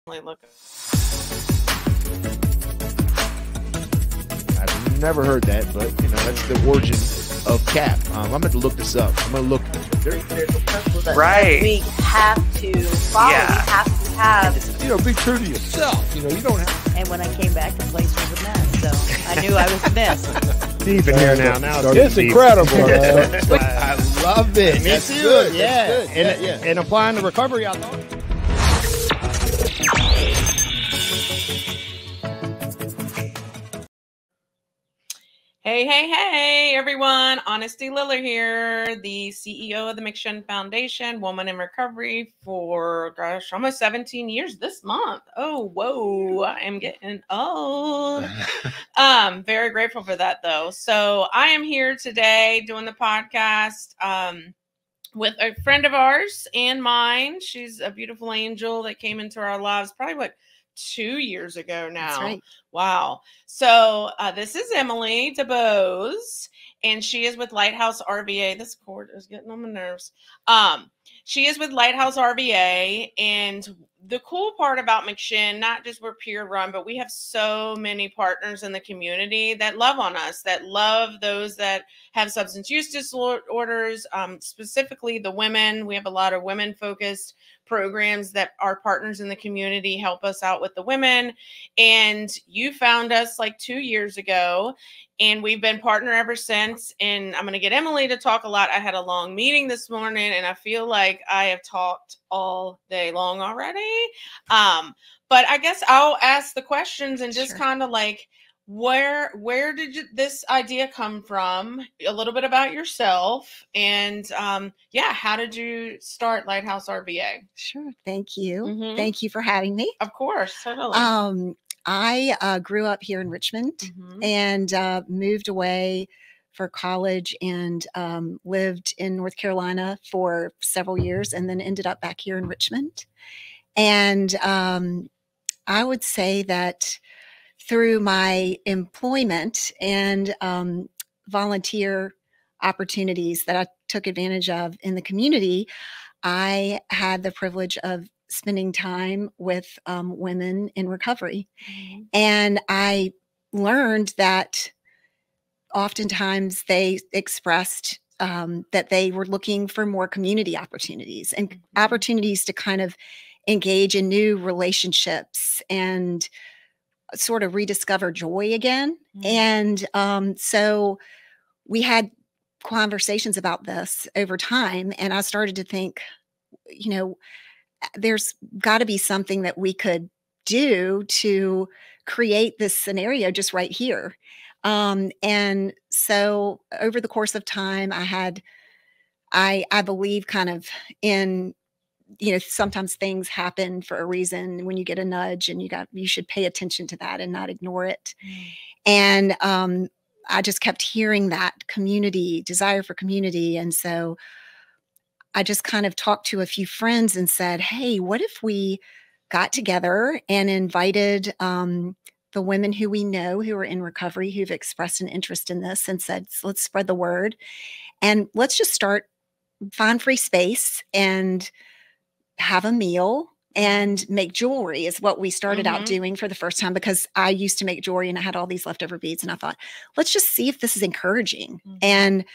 Look. I've never heard that, but you know that's the origin of CAP. I'm going to look this up. I'm going to look. There's a principle that Right. we have to follow. Yeah. We have to have. You know, be true to yourself. You know, you don't have. And when I came back, the place was a mess. So I knew I was missed. Deep in here now. Now It's deep. incredible. I love it. Me That's too. good. Yeah. That's good. And applying the recovery, I thought. Hey, everyone. Honesty Liller here, the CEO of the McShin Foundation, Woman in Recovery for, gosh, almost 17 years this month. Oh, whoa. I am getting old. Very grateful for that, though. So I am here today doing the podcast with a friend of ours and mine. She's a beautiful angel that came into our lives probably, 2 years ago now. That's right. Wow. So this is Emily Dubose, and she is with Lighthouse RVA. This cord is getting on my nerves. She is with Lighthouse RVA, and the cool part about McShin, not just we're peer run, but we have so many partners in the community that love on us, that love those that have substance use disorders, specifically the women. We have a lot of women focused programs that our partners in the community help us out with the women. And you found us like 2 years ago, and we've been partner ever since. And I'm going to get Emily to talk a lot. I had a long meeting this morning, and I feel like I have talked all day long already. But I guess I'll ask the questions and just kind of like, where did this idea come from? A little bit about yourself, and how did you start Lighthouse RVA? Sure. Thank you. Mhm. Thank you for having me. Of course, totally. I grew up here in Richmond Mhm. and moved away for college and lived in North Carolina for several years and then ended up back here in Richmond. And I would say that through my employment and volunteer opportunities that I took advantage of in the community, I had the privilege of spending time with women in recovery. Mhm. And I learned that oftentimes they expressed that they were looking for more community opportunities and opportunities to kind of engage in new relationships and sort of rediscover joy again. Mhm. And so we had conversations about this over time. And I started to think, you know, there's got to be something that we could do to create this scenario just right here. And so over the course of time, I believe kind of in, you know, sometimes things happen for a reason. When you get a nudge and you should pay attention to that and not ignore it. And I just kept hearing that desire for community. And so I just kind of talked to a few friends and said, hey, what if we got together and invited the women who we know who are in recovery, who've expressed an interest in this, and said, let's spread the word and let's just find free space and have a meal and make jewelry is what we started out doing for the first time, because I used to make jewelry and I had all these leftover beads, and I thought, let's just see if this is encouraging. And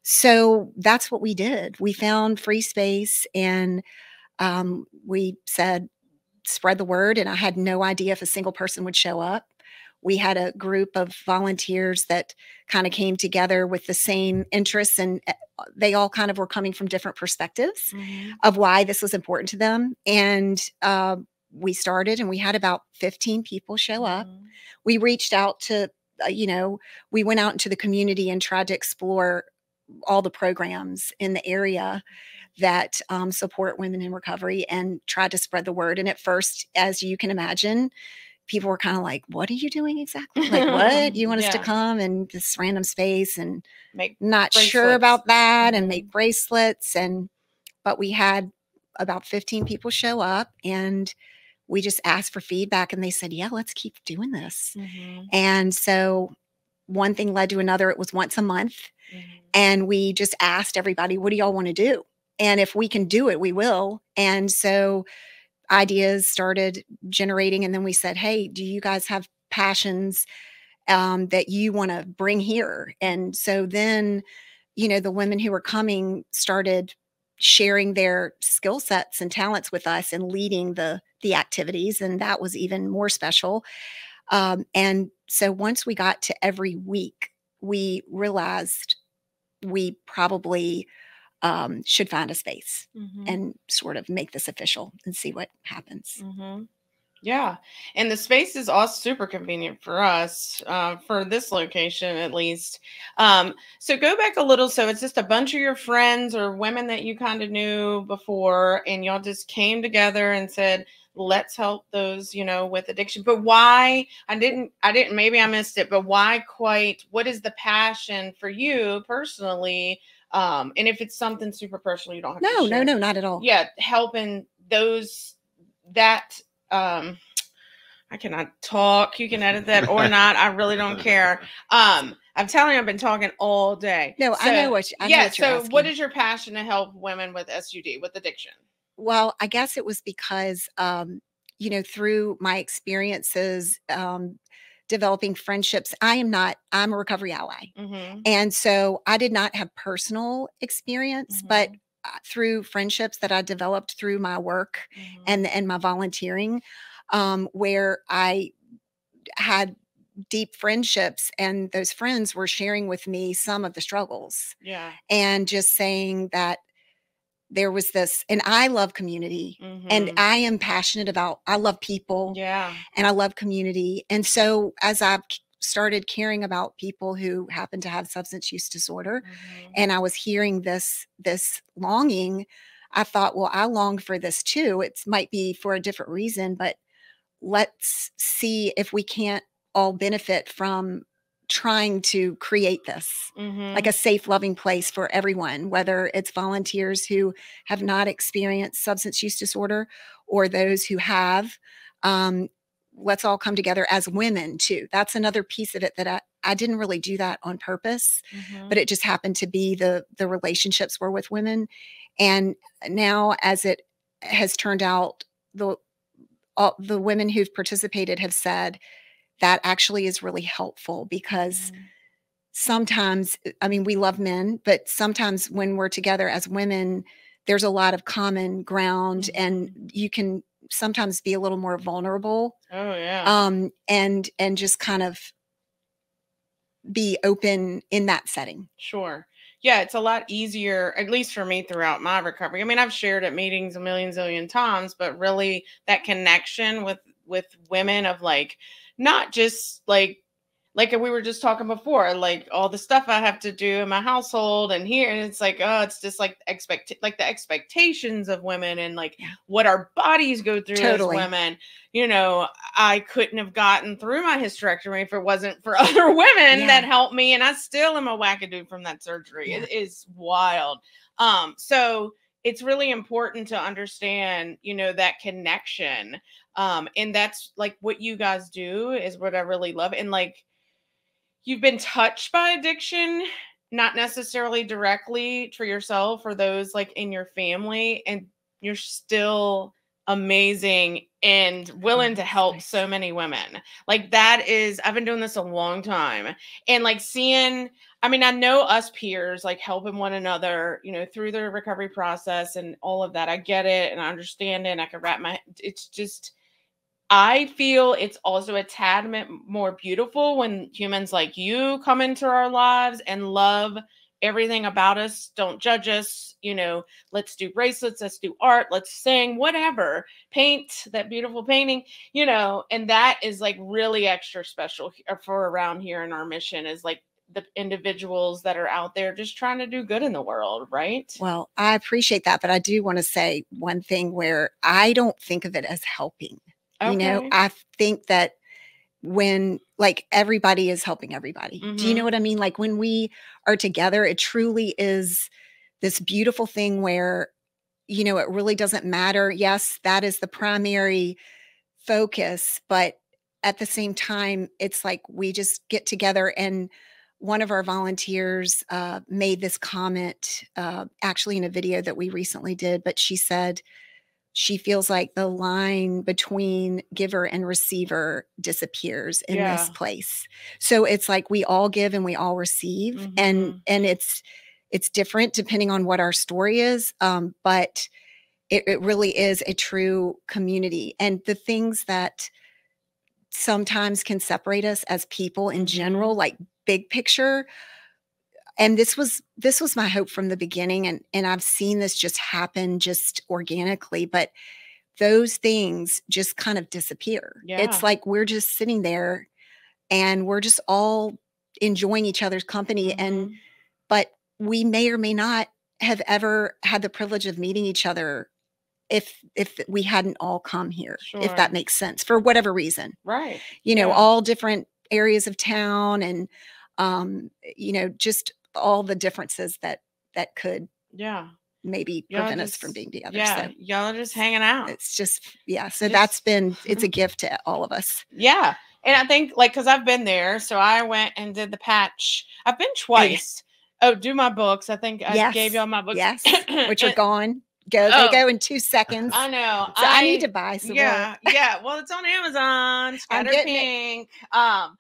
so that's what we did. We found free space and we said, spread the word. And I had no idea if a single person would show up. We had a group of volunteers that kind of came together with the same interests, and they all kind of were coming from different perspectives of why this was important to them. And we started, and we had about 15 people show up. We reached out to, we went out into the community and tried to explore all the programs in the area that support women in recovery and tried to spread the word. And at first, as you can imagine, people were kind of like, what are you doing exactly? Like, what? You want us to come in this random space and not sure about that and make bracelets. But we had about 15 people show up, and we just asked for feedback, and they said, yeah, let's keep doing this. And so one thing led to another. It was once a month. And we just asked everybody, what do y'all want to do? And if we can do it, we will. And so ideas started generating. And then we said, hey, do you guys have passions that you want to bring here? And so then, the women who were coming started sharing their skill sets and talents with us and leading the activities. And that was even more special. And so once we got to every week, we realized we probably should find a space and sort of make this official and see what happens. Yeah. And the space is all super convenient for us, for this location, at least. So go back a little. So it's just a bunch of your friends or women that you kind of knew before, and y'all just came together and said, let's help those, with addiction. But why? Maybe I missed it, but why what is the passion for you personally? And if it's something super personal, you don't have to share. No, not at all. Yeah. Helping those I cannot talk. You can edit that or not. I really don't care. I'm telling you, I've been talking all day. No, so, I know what you're asking. What is your passion to help women with SUD, with addiction? Well, I guess it was because, through my experiences, developing friendships, I'm a recovery ally. And so I did not have personal experience, but through friendships that I developed through my work and my volunteering, where I had deep friendships, and those friends were sharing with me some of the struggles. Yeah. And just saying that there was this, and I love community and I am passionate I love people. Yeah. And I love community. And so as I've started caring about people who happen to have substance use disorder, and I was hearing this longing, I thought, well, I long for this too. It might be for a different reason, but let's see if we can't all benefit from trying to create this, like a safe, loving place for everyone, whether it's volunteers who have not experienced substance use disorder or those who have. Let's all come together as women too. That's another piece of it that I didn't really do that on purpose, but it just happened to be the relationships were with women. And now, as it has turned out, the women who've participated have said that actually is really helpful, because sometimes, we love men, but sometimes when we're together as women, there's a lot of common ground and you can sometimes be a little more vulnerable. Oh yeah. And just kind of be open in that setting. Sure. Yeah, it's a lot easier, at least for me, throughout my recovery. I've shared at meetings a zillion times, but really that connection with women of not just like we were just talking before, all the stuff I have to do in my household and here, and it's it's just the expectations of women and what our bodies go through as women. I couldn't have gotten through my hysterectomy if it wasn't for other women that helped me, and I still am a wackadoo from that surgery. It is wild. So it's really important to understand, that connection. And that's what you guys do is what I really love. And you've been touched by addiction, not necessarily directly for yourself or those in your family, and you're still amazing and willing to help so many women. I've been doing this a long time, and seeing, I know us peers helping one another, through the recovery process and all of that. I get it and I understand it, and I can it's just, I feel it's also a tad bit more beautiful when humans like you come into our lives and love everything about us. Don't judge us. Let's do bracelets. Let's do art. Let's sing, whatever, paint that beautiful painting, and that is really extra special for around here in our mission is the individuals that are out there just trying to do good in the world. Right. Well, I appreciate that. But I do want to say one thing where I don't think of it as helping. Okay. I think that when everybody is helping everybody. Do you know what I mean? When we are together, it truly is this beautiful thing where, it really doesn't matter. Yes, that is the primary focus, but at the same time, it's we just get together. And one of our volunteers made this comment, actually in a video that we recently did, but she said, she feels like the line between giver and receiver disappears in this Yeah. place. So it's like we all give and we all receive, and it's different depending on what our story is. But it really is a true community. And the things that sometimes can separate us as people in general, like big picture. And this was my hope from the beginning. And I've seen this just happen just organically, but those things just kind of disappear. Yeah. It's like we're just sitting there and we're just all enjoying each other's company. And but we may or may not have ever had the privilege of meeting each other if we hadn't all come here, if that makes sense, for whatever reason. Right. You know, all different areas of town, and you know, just all the differences that could maybe prevent us from being together. Yeah, so y'all are just hanging out. It's just so that's been, it's a gift to all of us. Yeah. And I think, like, because I've been there, so I went and did the patch. I've been twice. Do my books. I think I gave y'all my books. Yes, which are gone. They go in 2 seconds. I know. So I need to buy some more. Yeah. Well, it's on Amazon. Scattered Pink. But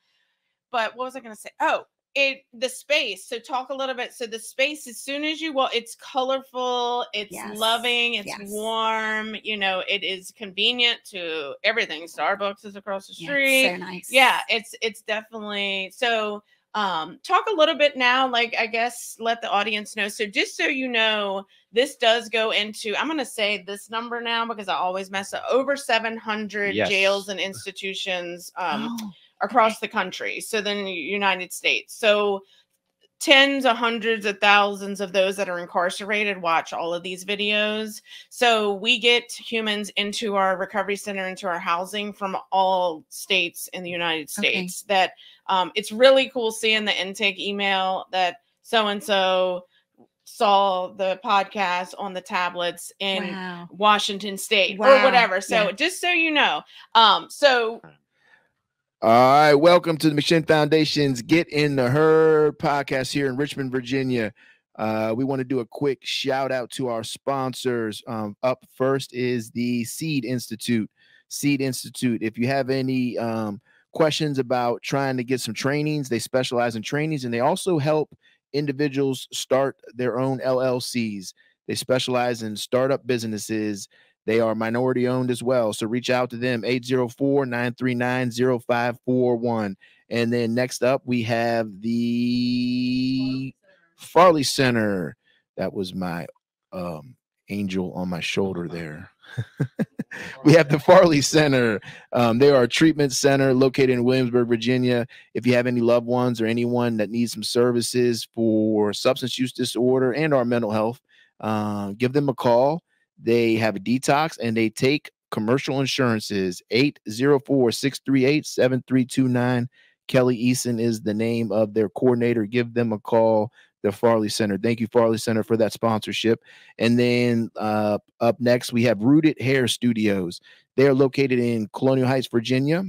what was I going to say? Oh, the space. So talk a little bit. So the space, as soon as you walk, it's colorful, it's loving, it's warm. You know, it is convenient to everything. Starbucks is across the street. So nice. Yeah, it's definitely so. Talk a little bit now, like, I guess let the audience know. So just so you know, this does go into, I'm going to say this number now because I always mess up, over 700 jails and institutions across the country. So then United States. So tens of hundreds of thousands of those that are incarcerated watch all of these videos. So we get humans into our recovery center, into our housing from all states in the United States. That it's really cool seeing the intake email that so-and-so saw the podcast on the tablets in Washington State or whatever. So just so you know, all right, welcome to the McShin Foundation's Get in the Herd podcast here in Richmond, Virginia. We want to do a quick shout out to our sponsors. Up first is the Seed Institute. Seed Institute. If you have any questions about trying to get some trainings, they specialize in trainings, and they also help individuals start their own LLCs. They specialize in startup businesses. They are minority owned as well. So reach out to them, 804-939-0541. And then next up, we have the Farley Center. That was my angel on my shoulder there. We have the Farley Center. They are a treatment center located in Williamsburg, Virginia. If you have any loved ones or anyone that needs some services for substance use disorder and or mental health, give them a call. They have a detox and they take commercial insurances. 804-638-7329. Kelly Eason is the name of their coordinator. Give them a call, the Farley Center. Thank you, Farley Center, for that sponsorship. And then up next, we have Rooted Hair Studios. They are located in Colonial Heights, Virginia.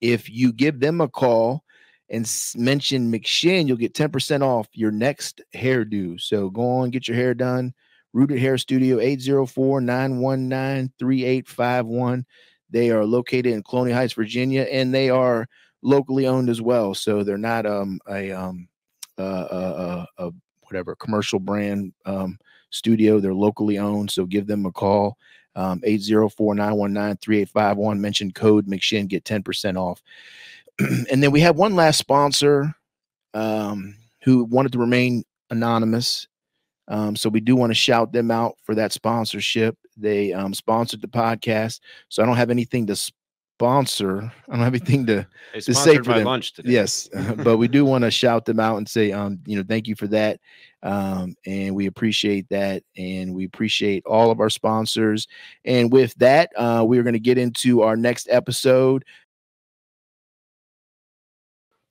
If you give them a call and mention McShin, you'll get 10% off your next hairdo. So go on, get your hair done. Rooted Hair Studio, 804-919-3851. They are located in Colonial Heights, Virginia, and they are locally owned as well. So they're not whatever commercial brand studio. They're locally owned. So give them a call, 804-919-3851. Mention code McShin, get 10% off. And then we have one last sponsor who wanted to remain anonymous. So we do want to shout them out for that sponsorship. They sponsored the podcast. So I don't have anything to sponsor. I don't have anything to say for them. Lunch today. Yes, but we do want to shout them out and say, thank you for that. And we appreciate that. And we appreciate all of our sponsors. And with that, we're going to get into our next episode.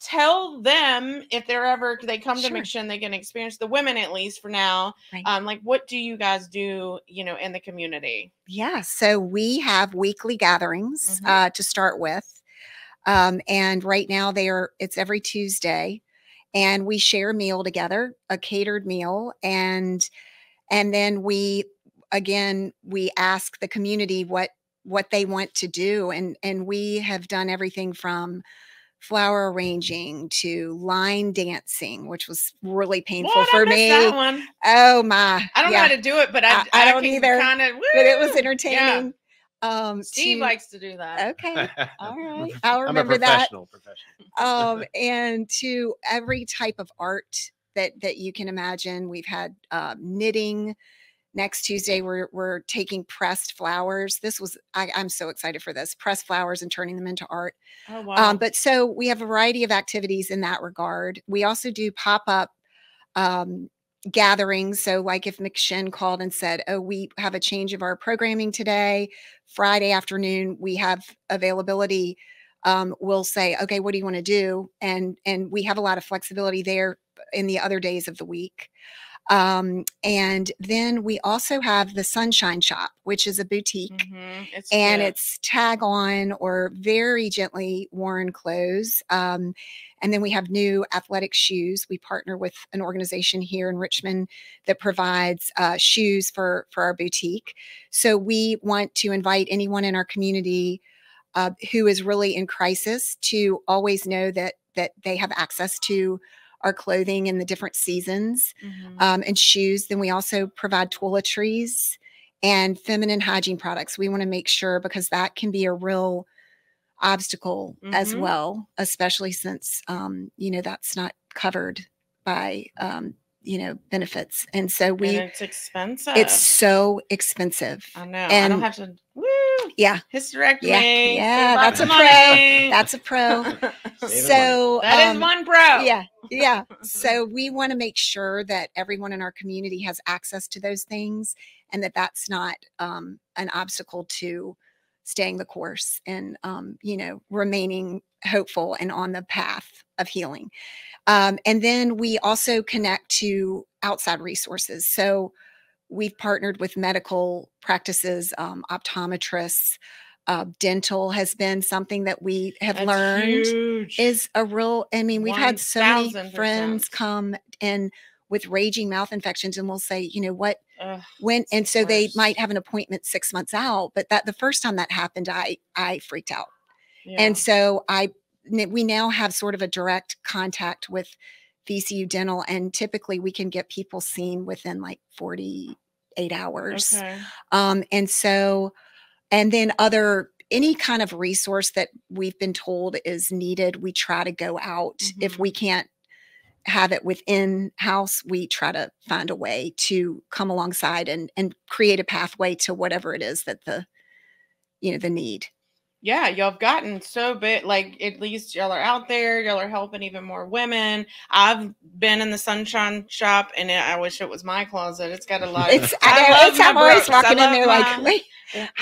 Tell them if they come to McShin, they can experience, the women at least for now. Right. Like, what do you guys do, in the community? Yeah. So we have weekly gatherings to start with. And right now it's every Tuesday, and we share a meal together, a catered meal. And then we again, we ask the community what they want to do, and we have done everything from flower arranging to line dancing, which was really painful for me. That one. Oh my! I don't know how to do it, but I don't either. Kind of, but it was entertaining. Yeah. Steve likes to do that. Okay, all right, I'll remember I'm a professional. And to every type of art that you can imagine. We've had knitting. Next Tuesday, we're taking pressed flowers. This was, I'm so excited for this, pressed flowers and turning them into art. Oh, wow. But so we have a variety of activities in that regard. We also do pop-up gatherings. So like if McShin called and said, oh, we have a change of our programming today, Friday afternoon, we have availability. We'll say, okay, what do you want to do? And we have a lot of flexibility there in the other days of the week. And then we also have the Sunshine Shop, which is a boutique, it's tag on or very gently worn clothes. And then we have new athletic shoes. We partner with an organization here in Richmond that provides shoes for our boutique. So we want to invite anyone in our community who is really in crisis to always know that they have access to our clothing in the different seasons and shoes. Then we also provide toiletries and feminine hygiene products. We want to make sure, because that can be a real obstacle as well, especially since, that's not covered by, benefits. And so it's expensive. It's so expensive. I know. And I don't have to. Woo! Yeah. Hysterectomy. Yeah. That's a pro. That's a pro. So that is one pro. Yeah. Yeah. So we want to make sure that everyone in our community has access to those things, and that's not an obstacle to staying the course and, remaining hopeful and on the path of healing. And then we also connect to outside resources. So we've partnered with medical practices, optometrists. Dental has been something that we have learned is a real, we've had so many friends come in with raging mouth infections, and we'll say, and so they might have an appointment 6 months out, but the first time that happened, I freaked out. Yeah. And so we now have sort of a direct contact with VCU Dental, and typically we can get people seen within like 48 hours. Okay. And then any kind of resource that we've been told is needed, we try to go out. If we can't have it within house, we try to find a way to come alongside and create a pathway to whatever it is that the need. Yeah, y'all have gotten so big. Like, at least y'all are out there. Y'all are helping even more women. I've been in the Sunshine Shop, and I wish it was my closet. It's got a lot of. I'm always walking in there like, wait,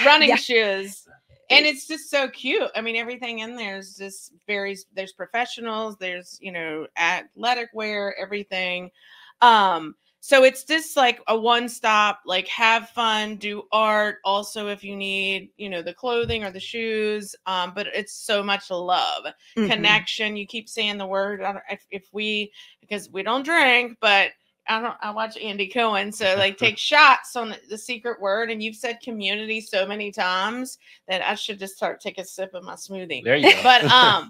running shoes, and it's just so cute. Everything in there is just there's professionals. There's athletic wear, everything. So it's just like a one-stop, like, have fun, do art. Also, if you need, the clothing or the shoes, but it's so much love, connection. You keep saying the word. Because we don't drink, but I watch Andy Cohen. So like, take shots on the secret word. And you've said community so many times that I should just start taking a sip of my smoothie. There you go. But,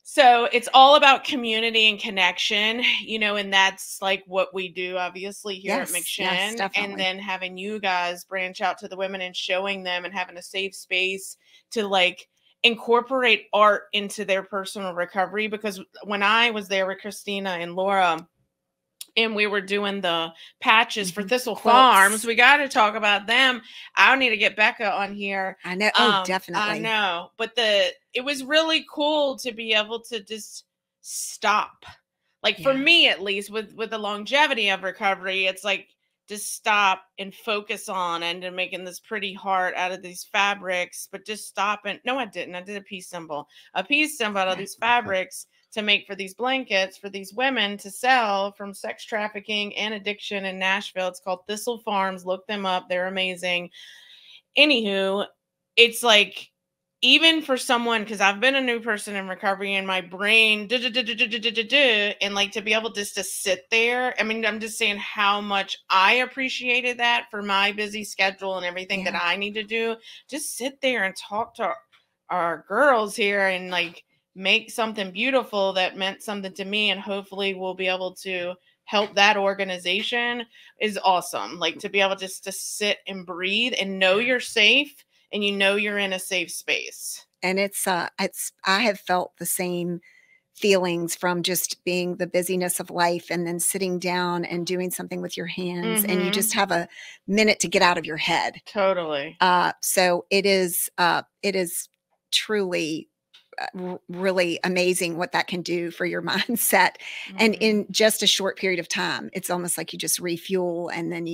so it's all about community and connection, and that's like what we do, obviously, here at McShin. Yes, and then having you guys branch out to the women and showing them and having a safe space to like incorporate art into their personal recovery. Because when I was there with Christina and Laura, and we were doing the patches for Thistle Farms, we got to talk about them. I need to get Becca on here. I know. Oh, definitely. I know. But it was really cool to be able to just stop. Like, for me, at least, with the longevity of recovery, it's like, just stop and focus on and making this pretty heart out of these fabrics, but just stop. And no, I didn't. I did a peace symbol out of these fabrics to make for these blankets for these women to sell from sex trafficking and addiction in Nashville. It's called Thistle Farms. Look them up. They're amazing. Anywho, it's like, even for someone, because I've been a new person in recovery and my brain, and like to be able just to sit there. I mean, I'm just saying how much I appreciated that for my busy schedule and everything that I need to do. Just sit there and talk to our girls here and like make something beautiful that meant something to me, and hopefully we'll be able to help that organization is awesome. Like to be able just to sit and breathe and know you're safe and you know you're in a safe space. And it's I have felt the same feelings from just being the busyness of life and then sitting down and doing something with your hands and you just have a minute to get out of your head. Totally. So it is truly really amazing what that can do for your mindset. And in just a short period of time, it's almost like you just refuel and then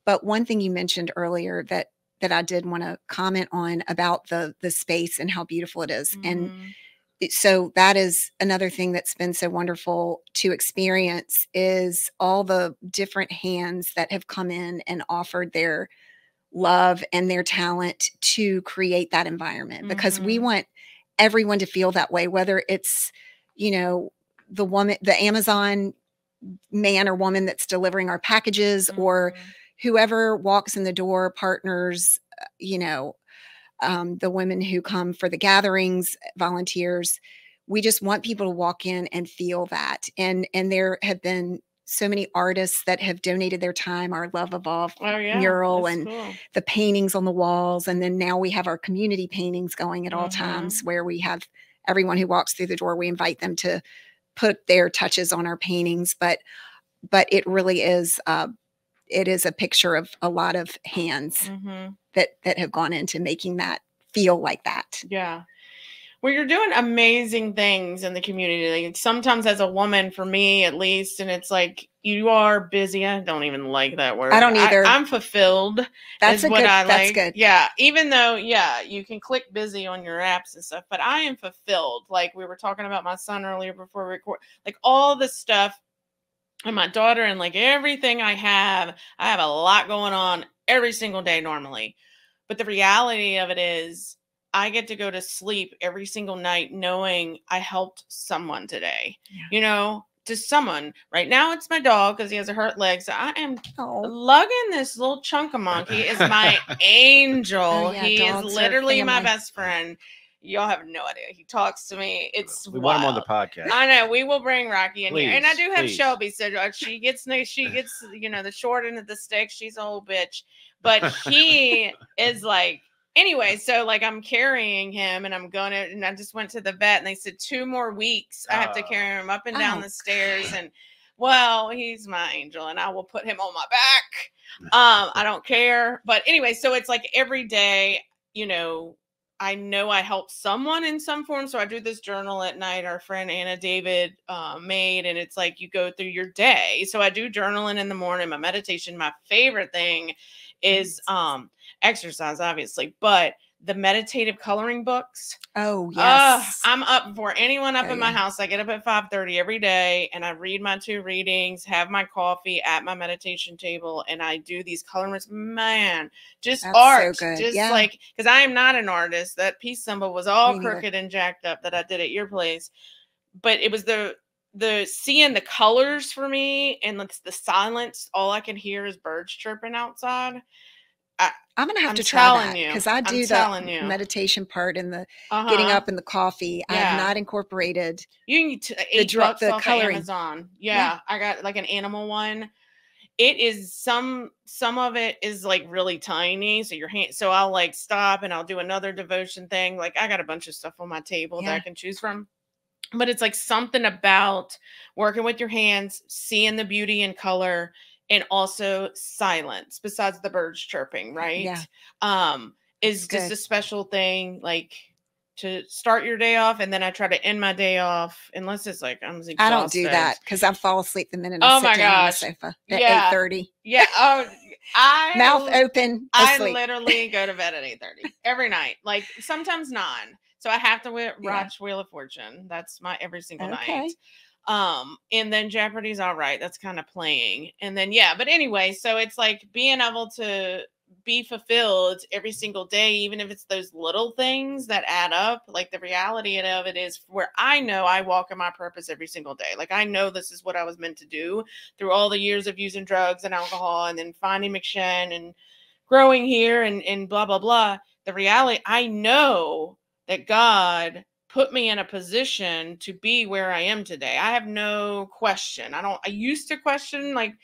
but one thing you mentioned earlier that I did want to comment on about the space and how beautiful it is. And so that is another thing that's been so wonderful to experience is all the different hands that have come in and offered their love and their talent to create that environment, because we want everyone to feel that way, whether it's, the woman, the Amazon man or woman that's delivering our packages or whoever walks in the door, partners, the women who come for the gatherings, volunteers. We just want people to walk in and feel that. And there have been so many artists that have donated their time, our Love Evolve mural and the paintings on the walls. And then now we have our community paintings going at all times, where we have everyone who walks through the door, we invite them to put their touches on our paintings. But it really is, it is a picture of a lot of hands that have gone into making that feel like that. Yeah. Well, you're doing amazing things in the community. Like sometimes as a woman, for me at least, and it's like you are busy. I don't even like that word. I don't either. I'm fulfilled. That's what I like. That's good. Yeah. Even though, you can click busy on your apps and stuff, but I am fulfilled. Like we were talking about my son earlier before we record, like all the stuff and my daughter and like everything I have a lot going on every single day normally. But the reality of it is I get to go to sleep every single night knowing I helped someone today, to someone. Right now it's my dog because he has a hurt leg. So I am lugging this little chunk of monkey. Is my angel. He is literally my best friend. Y'all have no idea. He talks to me. We want him on the podcast. I know. We will bring Rocky in here. And I do have Shelby. So she gets, the short end of the stick. She's an old bitch. But he is like, anyway, so like I'm carrying him and and I just went to the vet and they said 2 more weeks I have to carry him up and down the stairs. And well, he's my angel and I will put him on my back. I don't care. But anyway, so it's like every day, I know I help someone in some form. So I do this journal at night, our friend Anna David made, and it's like you go through your day. So I do journaling in the morning, my meditation. My favorite thing is exercise, obviously, but the meditative coloring books. Oh, yes. I'm up before anyone up in my house. I get up at 5:30 every day and I read my 2 readings, have my coffee at my meditation table, and I do these colorings. Man, just That's art. So good. Just like, because I am not an artist. That peace symbol was all crooked and jacked up that I did at your place. But it was the seeing the colors for me, and the silence. All I can hear is birds chirping outside. I'm going to have to try that because I do the meditation part and the getting up and the coffee. I have not incorporated you can the coloring. Amazon. Yeah, I got like an animal one. It is some of it is like really tiny. So so I'll like stop and I'll do another devotion thing. Like I got a bunch of stuff on my table that I can choose from. But it's like something about working with your hands, seeing the beauty in color, and also silence besides the birds chirping, right? Yeah. Is just a special thing, like to start your day off. And then I try to end my day off, unless it's like I'm exhausted. I don't do that because I fall asleep the minute I sit down on the sofa at 8:30. Yeah. Oh, mouth open. Asleep. I literally go to bed at 8:30 every night. Like sometimes 9. So I have to watch Wheel of Fortune. That's my every single night. And then Jeopardy's all right. That's kind of playing. And then, but anyway, so it's like being able to be fulfilled every single day, even if it's those little things that add up. Like the reality of it is where I know I walk in my purpose every single day. Like I know this is what I was meant to do through all the years of using drugs and alcohol and then finding McShen and growing here and blah, blah, blah. The reality, I know that God put me in a position to be where I am today. I have no question. I used to question like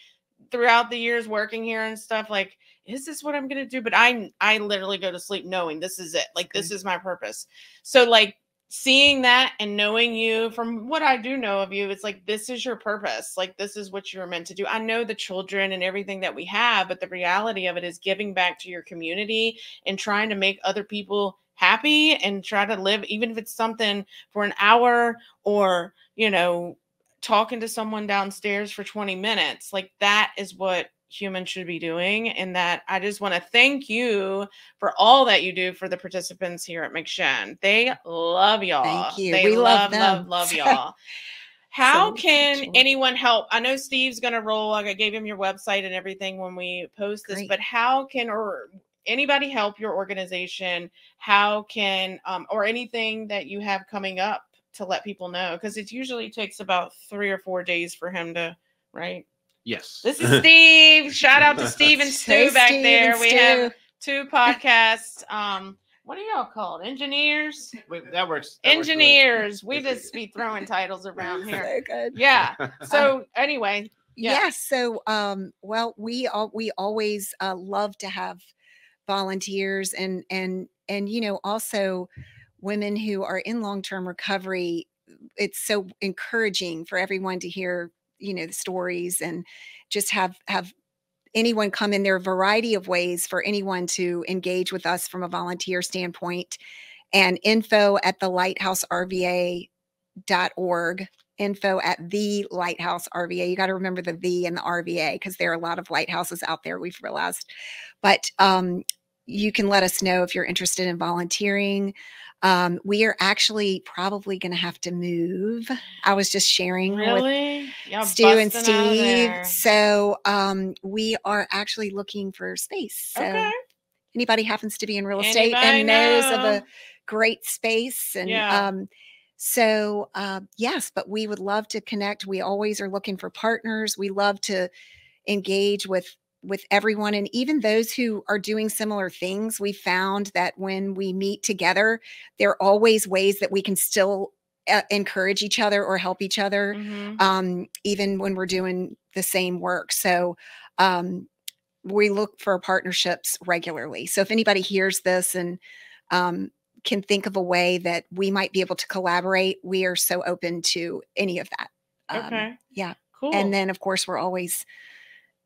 throughout the years working here and stuff, like, is this what I'm going to do? But I literally go to sleep knowing this is it. Like, this is my purpose. So like seeing that and knowing you from what I do know of you, it's like, this is your purpose. Like, this is what you're meant to do. I know the children and everything that we have, but the reality of it is giving back to your community and trying to make other people happy and try to live, even if it's something for an hour or, you know, talking to someone downstairs for 20 minutes. Like that is what humans should be doing. And that I just want to thank you for all that you do for the participants here at McShen. They love y'all. Thank you. They We love love them. y'all. How So can mutual. anyone help? I know Steve's going to roll. Like I gave him your website and everything when we post this, Great. but how can or anybody help your organization? How can or anything that you have coming up to let people know? Because it usually takes about 3 or 4 days for him to, right? Yes. This is Steve. Shout out to Steve and Stu Hey, back Steve there. and We Stu. have 2 podcasts. What are y'all called? Engineers? Wait, that works. Engineers. We just be throwing titles around here. So good. Yeah. So anyway, yeah. Yes. So, well, we always love to have volunteers and you know, also women who are in long-term recovery. It's so encouraging for everyone to hear, you know, the stories and just have anyone come in. There are a variety of ways for anyone to engage with us from a volunteer standpoint, and info at the LightHouseRVA.org. Info at the LightHouseRVA. You got to remember the and the RVA because there are a lot of lighthouses out there, we've realized. But you can let us know if you're interested in volunteering. We are actually probably going to have to move. I was just sharing with Y'all Stu and busting out of Steve. there. So we are actually looking for space. So Okay. anybody happens to be in real estate Anybody and knows of know? a great space. And Yeah. so yes, but we would love to connect. We always are looking for partners. We love to engage with everyone, and even those who are doing similar things. We found that when we meet together, there are always ways that we can still encourage each other or help each other, Mhm. even when we're doing the same work. So we look for partnerships regularly. So if anybody hears this and can think of a way that we might be able to collaborate, we are so open to any of that. Okay. Yeah. Cool. And then of course we're always,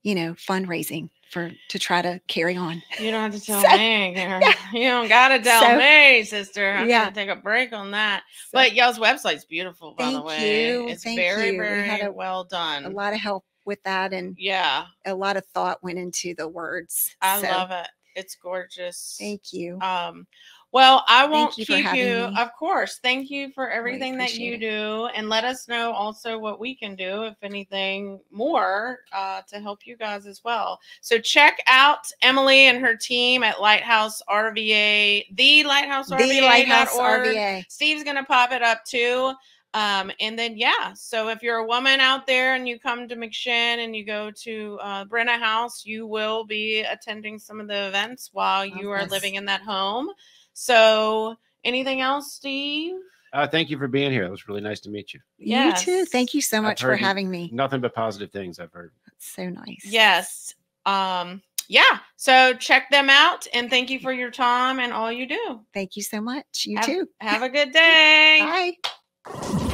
you know, fundraising to try to carry on. You don't have to tell So- me, girl. You don't gotta tell So- me, sister. I'm Yeah. gonna take a break on that. So- But y'all's website's beautiful, by the Thank way. you. It's Thank very, you. We very had well done. a lot of help with that, and Yeah, a lot of thought went into the words. I So, love it. It's gorgeous. Thank you. Well, I won't you for keep having you. me. Of course. Thank you for everything that you appreciate do. And let us know also what we can do, if anything more, to help you guys as well. So check out Emily and her team at Lighthouse RVA, the LightHouseRVA.org. RVA. Steve's going to pop it up too. And then, yeah, so if you're a woman out there and you come to McShen and you go to Brenna House, you will be attending some of the events while you are Yes. living in that home. So anything else, Steve? Thank you for being here. It was really nice to meet you. Yes. You too. Thank you so much for heard having me. Nothing but positive things I've heard. That's so nice. Yes. Yeah. So check them out, and thank you for your time and all you do. Thank you so much. You Have- too. Have a good day. Bye.